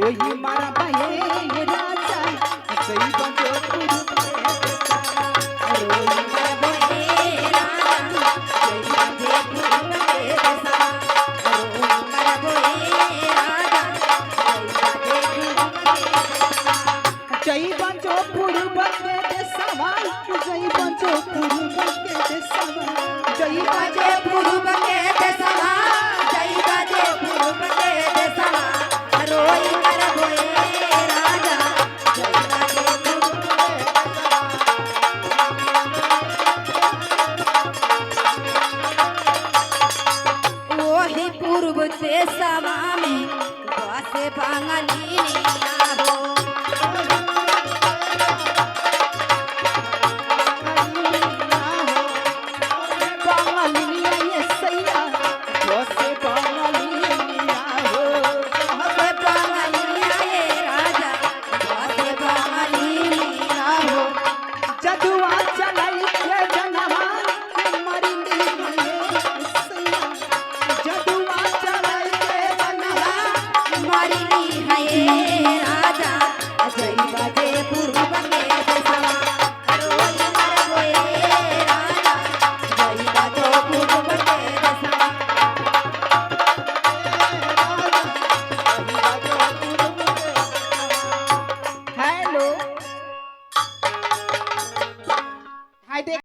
रोई मारा बहे राजा जई बजो पूर्व के देशवा रोई मारा बहे राजा जई बजो पूर्व के देशवा रोई मारा बहे राजा जई बजो पूर्व के देशवा जई बजो पूर्व के देशवा जई बजो पूर्व के देशवा जई बजो पूर्व के देशवा रोई मारा बहे राजा जई बजो पूर्व के वही पूर्व देशवा में बसे बंगालिनिया हो राजा जई बजे पूर्व के